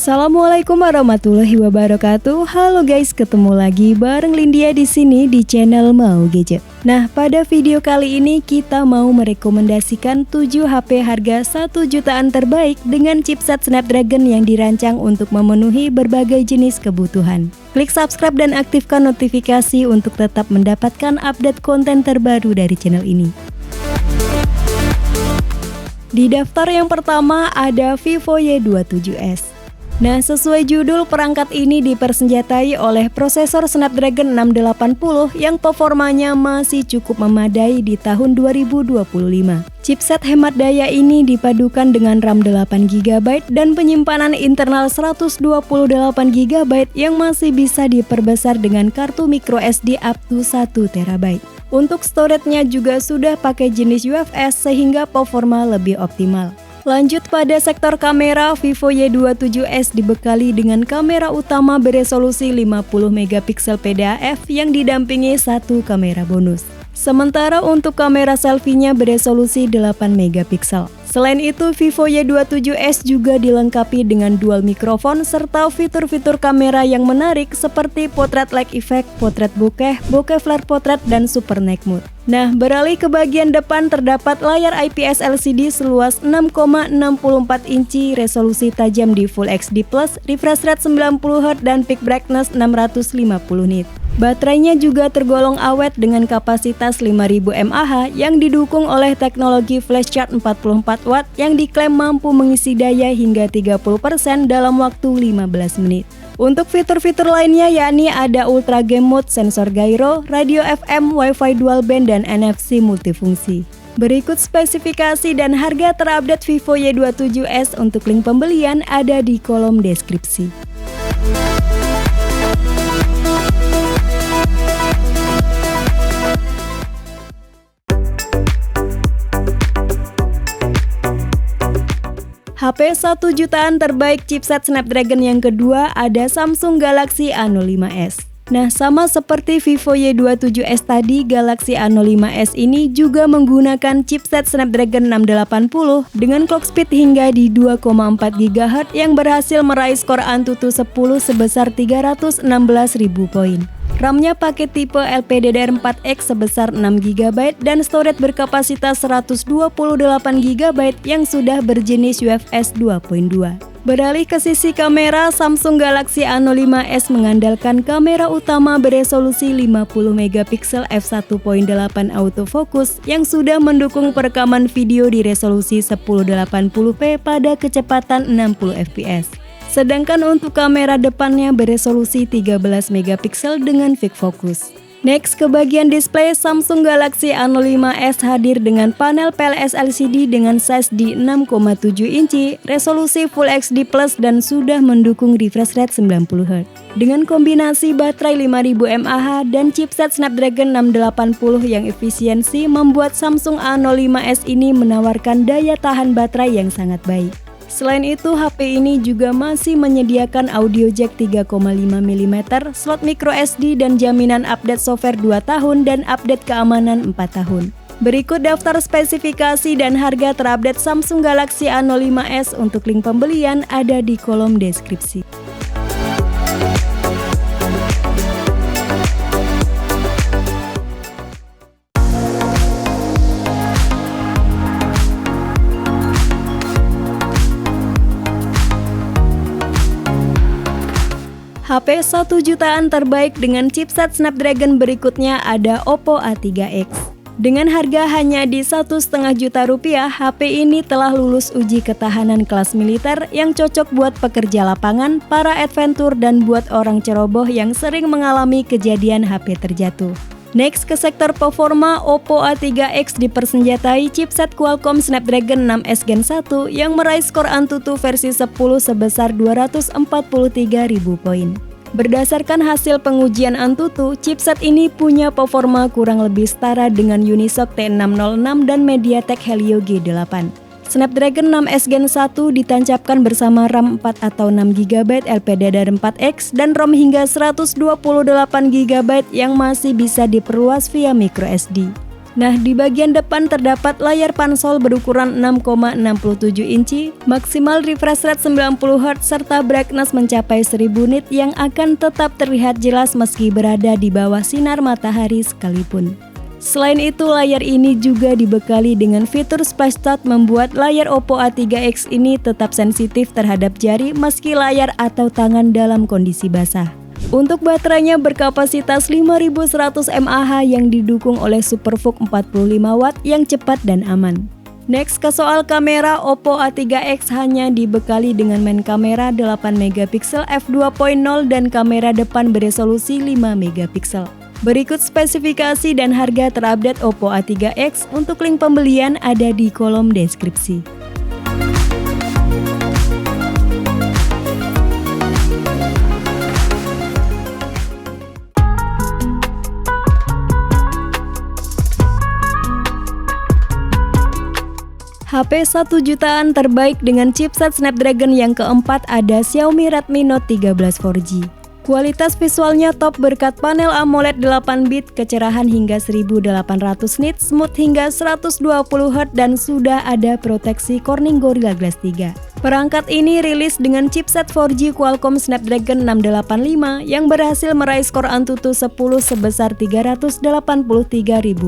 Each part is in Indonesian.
Assalamualaikum warahmatullahi wabarakatuh. Halo guys, ketemu lagi bareng Lindia di sini di channel Mau Gadget. Nah, pada video kali ini kita mau merekomendasikan 7 HP harga 1 jutaan terbaik dengan chipset Snapdragon yang dirancang untuk memenuhi berbagai jenis kebutuhan. Klik subscribe dan aktifkan notifikasi untuk tetap mendapatkan update konten terbaru dari channel ini. Di daftar yang pertama ada Vivo Y27s. Nah, sesuai judul, perangkat ini dipersenjatai oleh prosesor Snapdragon 680 yang performanya masih cukup memadai di tahun 2025. Chipset hemat daya ini dipadukan dengan RAM 8GB dan penyimpanan internal 128GB yang masih bisa diperbesar dengan kartu microSD up to 1TB. Untuk storage-nya juga sudah pakai jenis UFS sehingga performa lebih optimal. Lanjut pada sektor kamera, Vivo Y27s dibekali dengan kamera utama beresolusi 50MP PDAF yang didampingi satu kamera bonus. Sementara untuk kamera selfie-nya beresolusi 8MP. Selain itu, Vivo Y27s juga dilengkapi dengan dual mikrofon serta fitur-fitur kamera yang menarik seperti portrait light effect, portrait bokeh, bokeh flare portrait, dan super night mode. Nah, beralih ke bagian depan terdapat layar IPS LCD seluas 6,64 inci, resolusi tajam di Full HD+, refresh rate 90Hz dan peak brightness 650 nit. Baterainya juga tergolong awet dengan kapasitas 5000 mAh yang didukung oleh teknologi flash charge 44W yang diklaim mampu mengisi daya hingga 30% dalam waktu 15 menit. Untuk fitur-fitur lainnya yakni ada Ultra Game Mode, sensor gyro, radio FM, Wi-Fi dual band, dan NFC multifungsi. Berikut spesifikasi dan harga terupdate Vivo Y27s. Untuk link pembelian ada di kolom deskripsi. HP 1 jutaan terbaik chipset Snapdragon yang kedua ada Samsung Galaxy A05s. Nah, sama seperti Vivo Y27s tadi, Galaxy A05s ini juga menggunakan chipset Snapdragon 680 dengan clock speed hingga di 2,4 GHz yang berhasil meraih skor Antutu 10 sebesar 316.000 poin. RAM-nya pakai tipe LPDDR4X sebesar 6GB dan storage berkapasitas 128GB yang sudah berjenis UFS 2.2. Beralih ke sisi kamera, Samsung Galaxy A05s mengandalkan kamera utama beresolusi 50MP f1.8 autofocus yang sudah mendukung perekaman video di resolusi 1080p pada kecepatan 60fps. Sedangkan untuk kamera depannya beresolusi 13MP dengan quick focus. Next, ke bagian display, Samsung Galaxy A05s hadir dengan panel PLS LCD dengan size di 6,7 inci, resolusi Full HD+, dan sudah mendukung refresh rate 90Hz. Dengan kombinasi baterai 5000 mAh dan chipset Snapdragon 680 yang efisiensi membuat Samsung A05s ini menawarkan daya tahan baterai yang sangat baik. Selain itu, HP ini juga masih menyediakan audio jack 3,5mm, slot microSD, dan jaminan update software 2 tahun dan update keamanan 4 tahun. Berikut daftar spesifikasi dan harga terupdate Samsung Galaxy A05s. Untuk link pembelian ada di kolom deskripsi. HP 1 jutaan terbaik dengan chipset Snapdragon berikutnya ada Oppo A3X. Dengan harga hanya di 1,5 juta rupiah, HP ini telah lulus uji ketahanan kelas militer yang cocok buat pekerja lapangan, para adventur, dan buat orang ceroboh yang sering mengalami kejadian HP terjatuh. Next, ke sektor performa, Oppo A3X dipersenjatai chipset Qualcomm Snapdragon 6s Gen 1 yang meraih skor Antutu versi 10 sebesar 243.000 poin. Berdasarkan hasil pengujian Antutu, chipset ini punya performa kurang lebih setara dengan Unisoc T606 dan MediaTek Helio G8. Snapdragon 6s Gen 1 ditancapkan bersama RAM 4 atau 6GB LPDDR4X dan ROM hingga 128GB yang masih bisa diperluas via microSD. Nah, di bagian depan terdapat layar pansol berukuran 6,67 inci, maksimal refresh rate 90 Hz serta brightness mencapai 1000 nit yang akan tetap terlihat jelas meski berada di bawah sinar matahari sekalipun. Selain itu, layar ini juga dibekali dengan fitur Splash Touch membuat layar Oppo A3X ini tetap sensitif terhadap jari meski layar atau tangan dalam kondisi basah. Untuk baterainya berkapasitas 5100 mAh yang didukung oleh SuperVOOC 45 Watt yang cepat dan aman. Next ke soal kamera, Oppo A3X hanya dibekali dengan main kamera 8 MP f2.0 dan kamera depan beresolusi 5 MP. Berikut spesifikasi dan harga terupdate Oppo A3X. Untuk link pembelian ada di kolom deskripsi. HP 1 jutaan terbaik dengan chipset Snapdragon yang keempat ada Xiaomi Redmi Note 13 4G. Kualitas visualnya top berkat panel AMOLED 8-bit, kecerahan hingga 1800 nits, smooth hingga 120 Hz dan sudah ada proteksi Corning Gorilla Glass 3. Perangkat ini rilis dengan chipset 4G Qualcomm Snapdragon 685 yang berhasil meraih skor Antutu 10 sebesar 383.000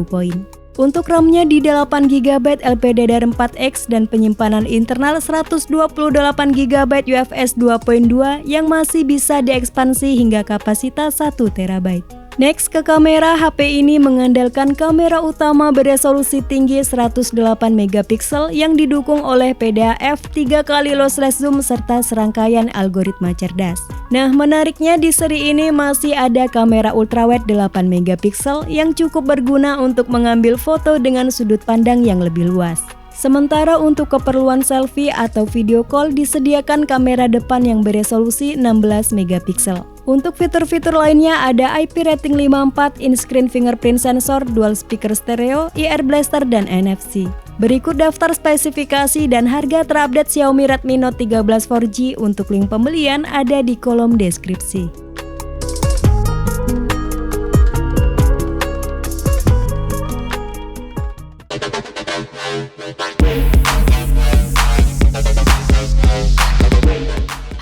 poin. Untuk RAM-nya di 8GB LPDDR4X dan penyimpanan internal 128GB UFS 2.2 yang masih bisa diekspansi hingga kapasitas 1TB. Next ke kamera, HP ini mengandalkan kamera utama beresolusi tinggi 108MP yang didukung oleh PDAF 3x lossless zoom serta serangkaian algoritma cerdas. Nah, menariknya di seri ini masih ada kamera ultrawide 8MP yang cukup berguna untuk mengambil foto dengan sudut pandang yang lebih luas. Sementara untuk keperluan selfie atau video call disediakan kamera depan yang beresolusi 16MP. Untuk fitur-fitur lainnya ada IP rating 54, in-screen fingerprint sensor, dual speaker stereo, IR blaster, dan NFC. Berikut daftar spesifikasi dan harga terupdate Xiaomi Redmi Note 13 4G. Untuk link pembelian ada di kolom deskripsi.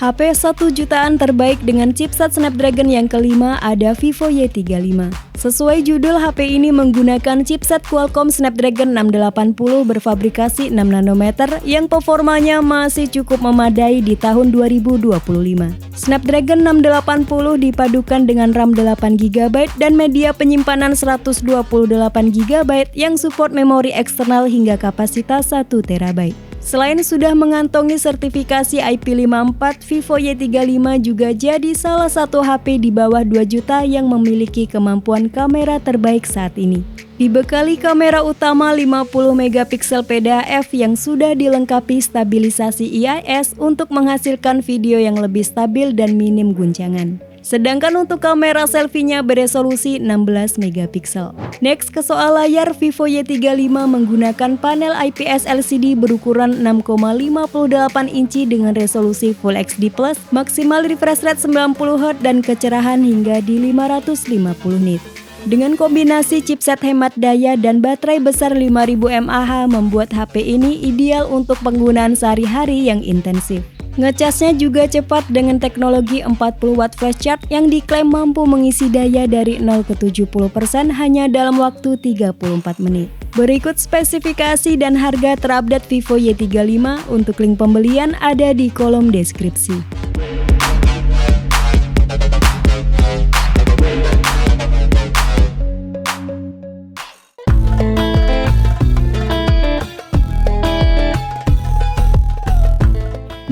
HP 1 jutaan terbaik dengan chipset Snapdragon yang kelima ada Vivo Y35. Sesuai judul, HP ini menggunakan chipset Qualcomm Snapdragon 680 berfabrikasi 6 nanometer yang performanya masih cukup memadai di tahun 2025. Snapdragon 680 dipadukan dengan RAM 8GB dan media penyimpanan 128GB yang support memori eksternal hingga kapasitas 1TB. Selain sudah mengantongi sertifikasi IP54, Vivo Y35 juga jadi salah satu HP di bawah 2 juta yang memiliki kemampuan kamera terbaik saat ini. Dibekali kamera utama 50MP PDAF yang sudah dilengkapi stabilisasi IIS untuk menghasilkan video yang lebih stabil dan minim guncangan. Sedangkan untuk kamera selfie-nya beresolusi 16MP. Next ke soal layar, Vivo Y35 menggunakan panel IPS LCD berukuran 6,58 inci dengan resolusi Full HD+, maksimal refresh rate 90Hz dan kecerahan hingga di 550 nit. Dengan kombinasi chipset hemat daya dan baterai besar 5000 mAh membuat HP ini ideal untuk penggunaan sehari-hari yang intensif. Ngecasnya juga cepat dengan teknologi 40 Watt flash charge yang diklaim mampu mengisi daya dari 0 ke 70% hanya dalam waktu 34 menit. Berikut spesifikasi dan harga terupdate Vivo Y35. Untuk link pembelian ada di kolom deskripsi.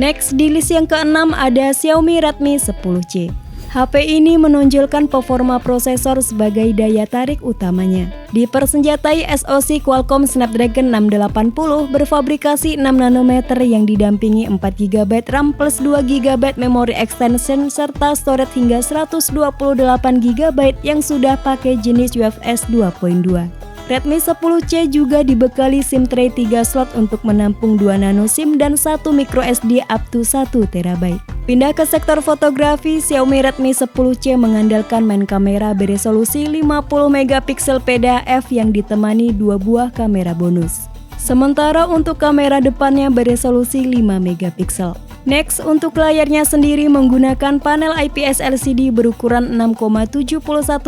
Next, di list yang keenam ada Xiaomi Redmi 10C. HP ini menonjolkan performa prosesor sebagai daya tarik utamanya. Dipersenjatai SoC Qualcomm Snapdragon 680 berfabrikasi 6 nanometer yang didampingi 4GB RAM plus 2GB memori extension serta storage hingga 128GB yang sudah pakai jenis UFS 2.2. Redmi 10C juga dibekali SIM tray 3 slot untuk menampung 2 nano SIM dan 1 microSD up to 1TB. Pindah ke sektor fotografi, Xiaomi Redmi 10C mengandalkan main kamera beresolusi 50 megapiksel PDAF yang ditemani 2 buah kamera bonus. Sementara untuk kamera depannya beresolusi 5 megapiksel. Next, untuk layarnya sendiri menggunakan panel IPS LCD berukuran 6,71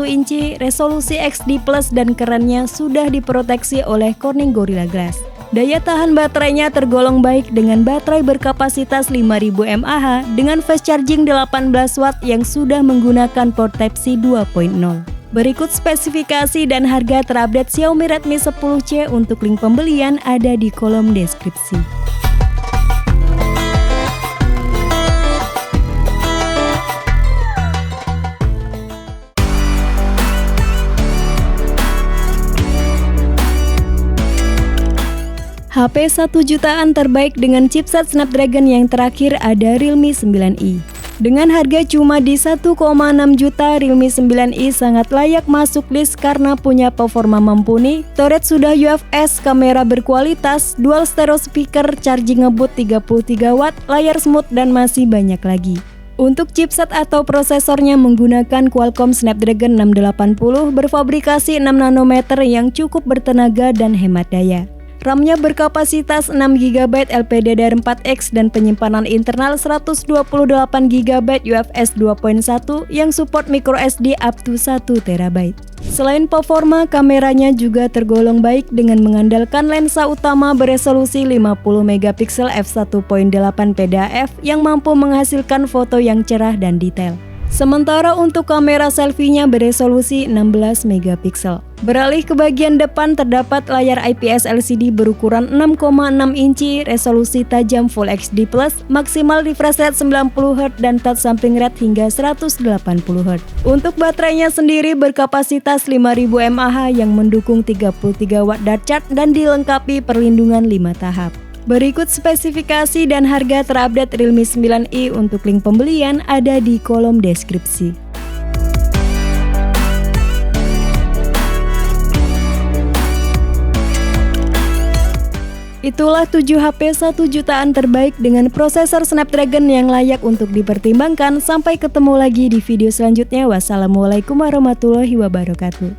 inci, resolusi XD+, dan kerannya sudah diproteksi oleh Corning Gorilla Glass. Daya tahan baterainya tergolong baik dengan baterai berkapasitas 5000 mAh dengan fast charging 18 watt yang sudah menggunakan port Type-C 2.0. Berikut spesifikasi dan harga terupdate Xiaomi Redmi 10C. Untuk link pembelian ada di kolom deskripsi. HP 1 jutaan terbaik dengan chipset Snapdragon yang terakhir ada Realme 9i. Dengan harga cuma di 1,6 juta, Realme 9i sangat layak masuk list karena punya performa mumpuni, storage sudah UFS, kamera berkualitas, dual stereo speaker, charging ngebut 33 watt, layar smooth, dan masih banyak lagi. Untuk chipset atau prosesornya menggunakan Qualcomm Snapdragon 680 berfabrikasi 6 nanometer yang cukup bertenaga dan hemat daya. RAM-nya berkapasitas 6GB LPDDR4X dan penyimpanan internal 128GB UFS 2.1 yang support microSD up to 1TB. Selain performa, kameranya juga tergolong baik dengan mengandalkan lensa utama beresolusi 50MP f1.8 PDAF yang mampu menghasilkan foto yang cerah dan detail. Sementara untuk kamera selfie-nya beresolusi 16MP. Beralih ke bagian depan, terdapat layar IPS LCD berukuran 6,6 inci, resolusi tajam Full HD+, maksimal refresh rate 90Hz dan touch sampling rate hingga 180Hz. Untuk baterainya sendiri berkapasitas 5000 mAh yang mendukung 33 watt dart charge dan dilengkapi perlindungan 5 tahap. Berikut spesifikasi dan harga terupdate Realme 9i. Untuk link pembelian ada di kolom deskripsi. Itulah 7 HP 1 jutaan terbaik dengan prosesor Snapdragon yang layak untuk dipertimbangkan. Sampai ketemu lagi di video selanjutnya. Wassalamualaikum warahmatullahi wabarakatuh.